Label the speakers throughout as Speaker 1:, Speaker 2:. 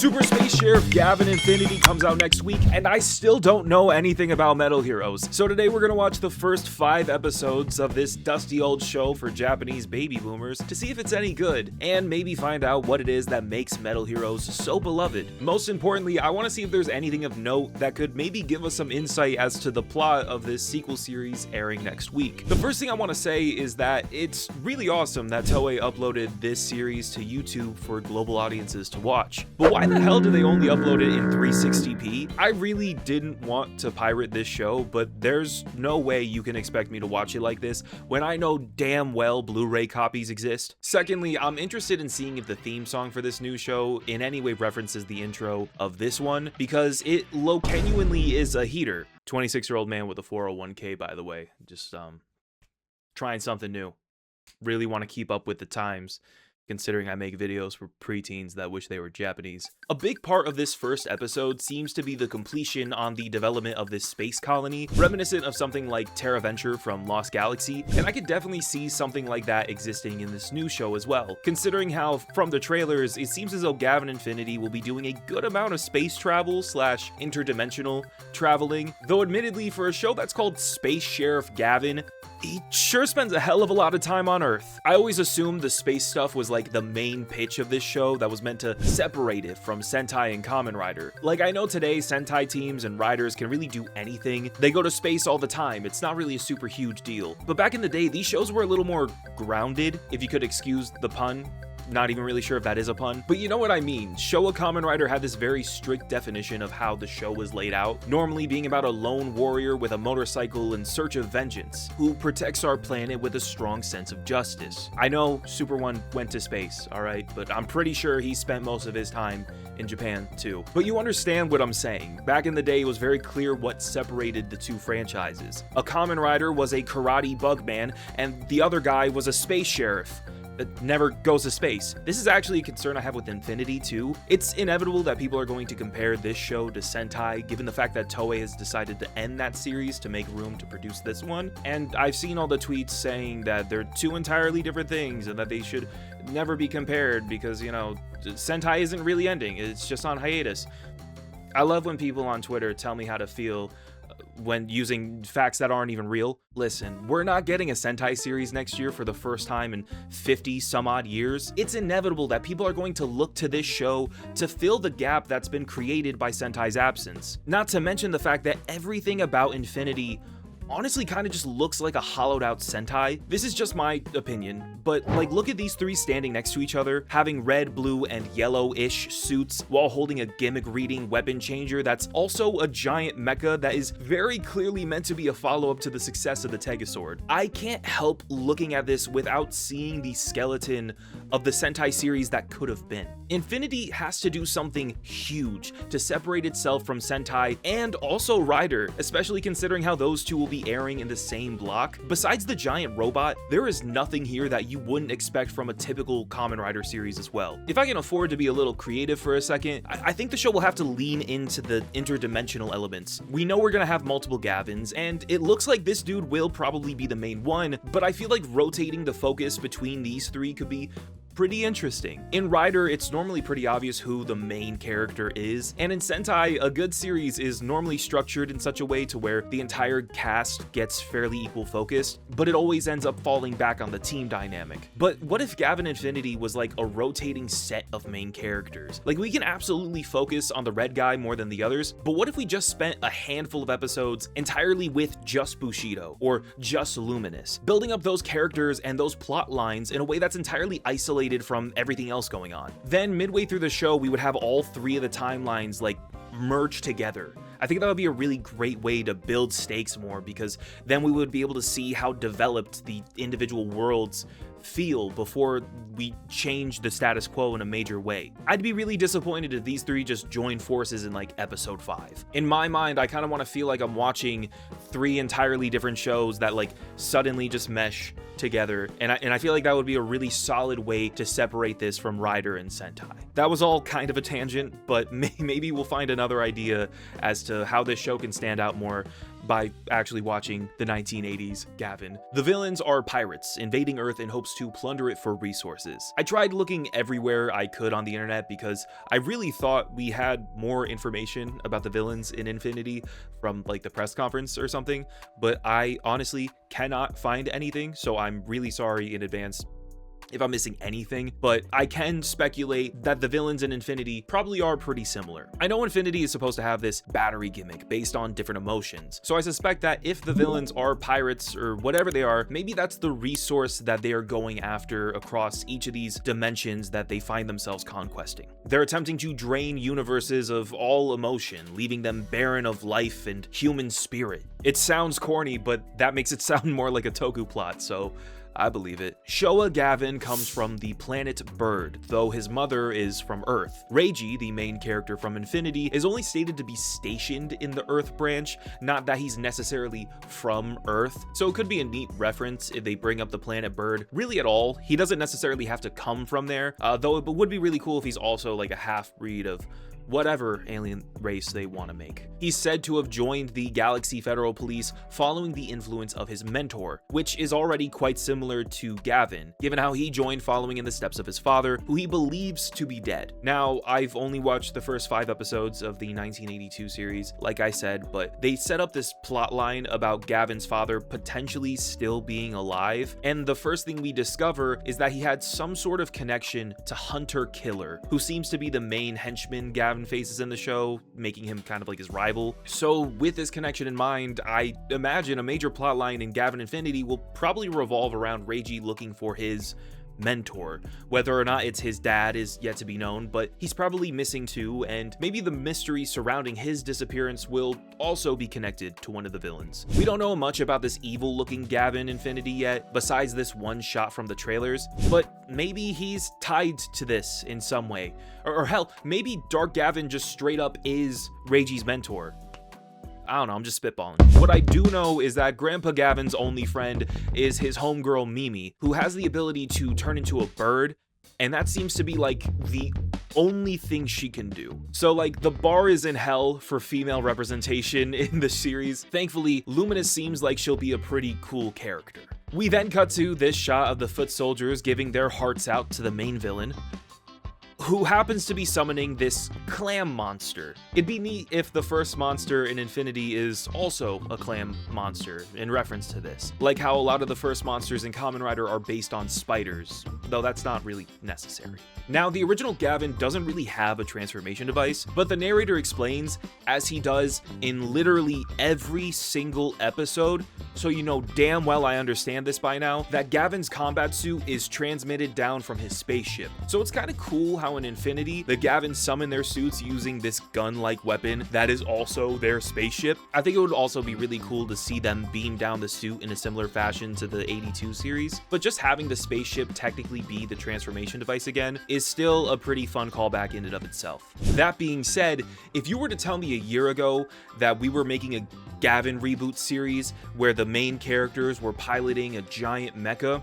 Speaker 1: Super Space Sheriff Gavan Infinity comes out next week, and I still don't know anything about Metal Heroes. So today we're gonna watch the first 5 episodes of this dusty old show for Japanese baby boomers to see if it's any good, and maybe find out what it is that makes Metal Heroes so beloved. Most importantly, I want to see if there's anything of note that could maybe give us some insight as to the plot of this sequel series airing next week. The first thing I want to say is that it's really awesome that Toei uploaded this series to YouTube for global audiences to watch. But why the hell do they only upload it in 360p? I really didn't want to pirate this show, but there's no way you can expect me to watch it like this when I know damn well Blu-ray copies exist. Secondly, I'm interested in seeing if the theme song for this new show in any way references the intro of this one, because it genuinely is a heater. 26-year-old man with a 401k, by the way. Just trying something new. Really want to keep up with the times, considering I make videos for preteens that wish they were Japanese. A big part of this first episode seems to be the completion on the development of this space colony, reminiscent of something like TerraVenture from Lost Galaxy, and I could definitely see something like that existing in this new show as well, considering how, from the trailers, it seems as though Gavan Infinity will be doing a good amount of space travel / interdimensional traveling, though admittedly for a show that's called Space Sheriff Gavan, he sure spends a hell of a lot of time on Earth. I always assumed the space stuff was like the main pitch of this show that was meant to separate it from Sentai and Kamen Rider. Like, I know today Sentai teams and riders can really do anything. They go to space all the time. It's not really a super huge deal. But back in the day, these shows were a little more grounded, if you could excuse the pun. Not even really sure if that is a pun, but you know what I mean. Showa Kamen Rider had this very strict definition of how the show was laid out, normally being about a lone warrior with a motorcycle in search of vengeance, who protects our planet with a strong sense of justice. I know Super One went to space, alright, but I'm pretty sure he spent most of his time in Japan too. But you understand what I'm saying. Back in the day, it was very clear what separated the two franchises. A Kamen Rider was a karate bug man, and the other guy was a space sheriff that never goes to space. This is actually a concern I have with Infinity too. It's inevitable that people are going to compare this show to Sentai, given the fact that Toei has decided to end that series to make room to produce this one. And I've seen all the tweets saying that they're two entirely different things and that they should never be compared because, you know, Sentai isn't really ending, it's just on hiatus. I love when people on Twitter tell me how to feel when using facts that aren't even real. Listen, we're not getting a Sentai series next year for the first time in 50 some odd years. It's inevitable that people are going to look to this show to fill the gap that's been created by Sentai's absence. Not to mention the fact that everything about Infinity honestly kind of just looks like a hollowed out Sentai. This is just my opinion, but like, look at these three standing next to each other, having red, blue, and yellow-ish suits while holding a gimmick reading weapon changer that's also a giant mecha that is very clearly meant to be a follow-up to the success of the Tegasword. I can't help looking at this without seeing the skeleton of the Sentai series that could have been. Infinity has to do something huge to separate itself from Sentai and also Rider, especially considering how those two will be airing in the same block. Besides the giant robot, there is nothing here that you wouldn't expect from a typical Kamen Rider series as well. If I can afford to be a little creative for a second, I think the show will have to lean into the interdimensional elements. We know we're gonna have multiple Gavins, and it looks like this dude will probably be the main one, but I feel like rotating the focus between these three could be pretty interesting. In Rider, it's normally pretty obvious who the main character is, and in Sentai, a good series is normally structured in such a way to where the entire cast gets fairly equal focused, but it always ends up falling back on the team dynamic. But what if Gavan Infinity was like a rotating set of main characters? Like, we can absolutely focus on the red guy more than the others, but what if we just spent a handful of episodes entirely with just Bushido or just Luminous, building up those characters and those plot lines in a way that's entirely isolated from everything else going on. Then midway through the show, we would have all three of the timelines like merge together. I think that would be a really great way to build stakes more, because then we would be able to see how developed the individual worlds feel before we change the status quo in a major way. I'd be really disappointed if these three just join forces in like episode 5. In my mind, I kind of want to feel like I'm watching 3 entirely different shows that like suddenly just mesh together, and I feel like that would be a really solid way to separate this from Rider and Sentai. That was all kind of a tangent, but maybe we'll find another idea as to how this show can stand out more by actually watching the 1980s Gavan. The villains are pirates invading Earth in hopes to plunder it for resources. I tried looking everywhere I could on the internet because I really thought we had more information about the villains in Infinity from like the press conference or something, but I honestly cannot find anything, so I'm really sorry in advance if I'm missing anything, but I can speculate that the villains in Infinity probably are pretty similar. I know Infinity is supposed to have this battery gimmick based on different emotions, so I suspect that if the villains are pirates or whatever they are, maybe that's the resource that they are going after across each of these dimensions that they find themselves conquesting. They're attempting to drain universes of all emotion, leaving them barren of life and human spirit. It sounds corny, but that makes it sound more like a Toku plot, so I believe it. Showa Gavan comes from the planet Bird, though his mother is from Earth. Reiji, the main character from Infinity, is only stated to be stationed in the Earth branch, not that he's necessarily from Earth, so it could be a neat reference if they bring up the planet Bird really at all. He doesn't necessarily have to come from there, though it would be really cool if he's also like a half-breed of whatever alien race they want to make. He's said to have joined the Galaxy Federal Police following the influence of his mentor, which is already quite similar to Gavan, given how he joined following in the steps of his father, who he believes to be dead. Now, I've only watched the first 5 episodes of the 1982 series, like I said, but they set up this plot line about Gavan's father potentially still being alive, and the first thing we discover is that he had some sort of connection to Hunter Killer, who seems to be the main henchman Gavan faces in the show, making him kind of like his rival. So with this connection in mind, I imagine a major plotline in Gavan Infinity will probably revolve around Reiji looking for his mentor. Whether or not it's his dad is yet to be known, but he's probably missing too, and maybe the mystery surrounding his disappearance will also be connected to one of the villains. We don't know much about this evil looking Gavan Infinity yet, besides this one shot from the trailers, but maybe he's tied to this in some way. Or hell, maybe Dark Gavan just straight up is Reiji's mentor. I don't know, I'm just spitballing. What I do know is that Grandpa Gavan's only friend is his homegirl Mimi, who has the ability to turn into a bird, and that seems to be like the only thing she can do. So like the bar is in hell for female representation in the series. Thankfully, Luminous seems like she'll be a pretty cool character. We then cut to this shot of the foot soldiers giving their hearts out to the main villain, who happens to be summoning this clam monster. It'd be neat if the first monster in Infinity is also a clam monster in reference to this, like how a lot of the first monsters in Kamen Rider are based on spiders, though that's not really necessary. Now, the original Gavan doesn't really have a transformation device, but the narrator explains, as he does in literally every single episode, so you know damn well I understand this by now, that Gavan's combat suit is transmitted down from his spaceship. So it's kind of cool how in Infinity, the Gavans summon their suits using this gun-like weapon that is also their spaceship. I think it would also be really cool to see them beam down the suit in a similar fashion to the 82 series, but just having the spaceship technically be the transformation device again is still a pretty fun callback in and of itself. That being said, if you were to tell me a year ago that we were making a Gavan reboot series where the main characters were piloting a giant mecha,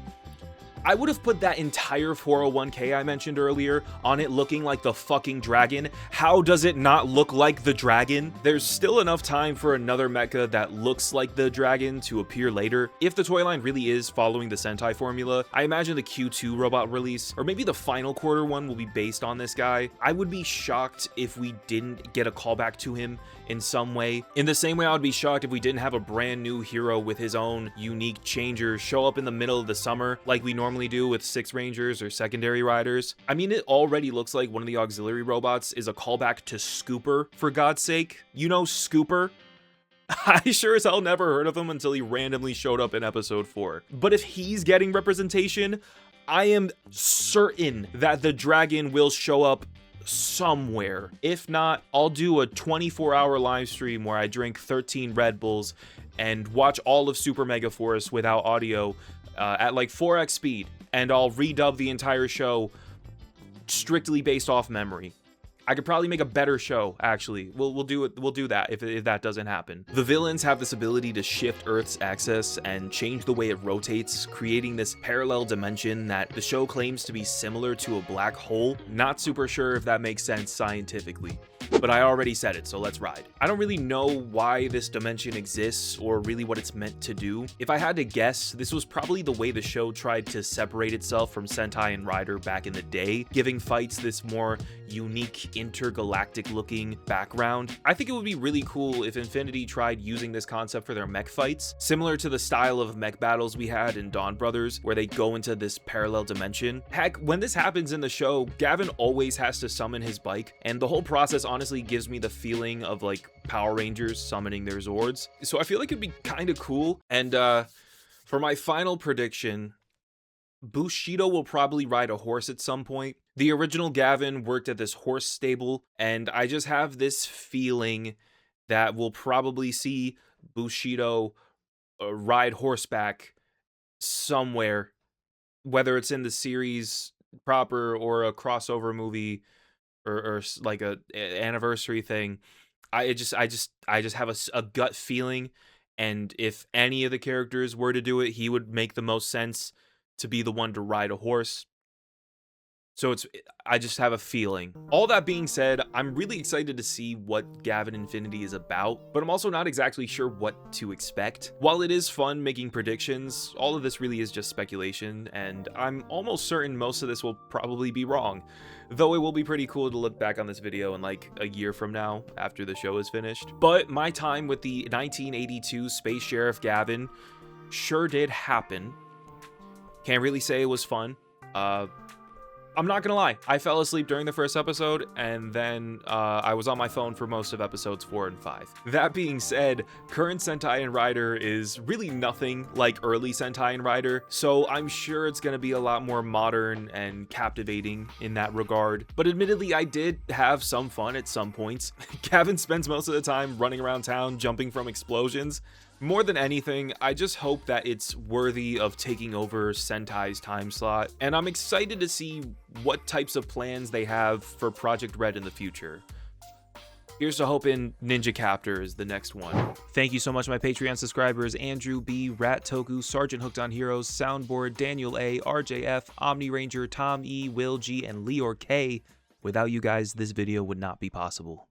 Speaker 1: I would have put that entire 401k I mentioned earlier on it looking like the fucking dragon. How does it not look like the dragon? There's still enough time for another mecha that looks like the dragon to appear later. If the toy line really is following the Sentai formula, I imagine the Q2 robot release, or maybe the final quarter one, will be based on this guy. I would be shocked if we didn't get a callback to him in some way. In the same way, I would be shocked if we didn't have a brand new hero with his own unique changer show up in the middle of the summer like we normally do with Six Rangers or secondary riders. I mean, it already looks like one of the auxiliary robots is a callback to Scooper, for God's sake. You know Scooper? I sure as hell never heard of him until he randomly showed up in episode 4. But if he's getting representation, I am certain that the dragon will show up somewhere. If not, I'll do a 24-hour live stream where I drink 13 Red Bulls and watch all of Super Mega Force without audio at like 4x speed, and I'll redub the entire show strictly based off memory. I could probably make a better show, actually. We'll do it. We'll do that if that doesn't happen. The villains have this ability to shift Earth's axis and change the way it rotates, creating this parallel dimension that the show claims to be similar to a black hole. Not super sure if that makes sense scientifically. But I already said it, so let's ride. I don't really know why this dimension exists or really what it's meant to do. If I had to guess, this was probably the way the show tried to separate itself from Sentai and Rider back in the day, giving fights this more unique intergalactic looking background. I think it would be really cool if Infinity tried using this concept for their mech fights, similar to the style of mech battles we had in Dawn Brothers, where they go into this parallel dimension. Heck, when this happens in the show, Gavan always has to summon his bike, and the whole process honestly gives me the feeling of like Power Rangers summoning their Zords. So I feel like it'd be kind of cool. And for my final prediction, Bushido will probably ride a horse at some point. The original Gavan worked at this horse stable, and I just have this feeling that we'll probably see Bushido ride horseback somewhere, whether it's in the series proper or a crossover movie or like a anniversary thing. I just have a gut feeling, and if any of the characters were to do it, he would make the most sense to be the one to ride a horse. So I just have a feeling. All that being said, I'm really excited to see what Gavan Infinity is about, but I'm also not exactly sure what to expect. While it is fun making predictions, all of this really is just speculation, and I'm almost certain most of this will probably be wrong. Though it will be pretty cool to look back on this video in like a year from now after the show is finished. But my time with the 1982 Space Sheriff Gavan sure did happen. Can't really say it was fun. I'm not gonna lie, I fell asleep during the first episode, and then I was on my phone for most of episodes 4 and 5. That being said, current Sentai and Rider is really nothing like early Sentai and Rider, so I'm sure it's gonna be a lot more modern and captivating in that regard. But admittedly, I did have some fun at some points. Gavan spends most of the time running around town, jumping from explosions. More than anything, I just hope that it's worthy of taking over Sentai's time slot, and I'm excited to see what types of plans they have for Project R.E.D in the future. Here's to hoping Ninja Captor is the next one. Thank you so much, my Patreon subscribers: Andrew B, Rat Toku, Sergeant Hooked on Heroes, Soundboard, Daniel A, RJF, Omni Ranger, Tom E, Will G, and Leor K. Without you guys, this video would not be possible.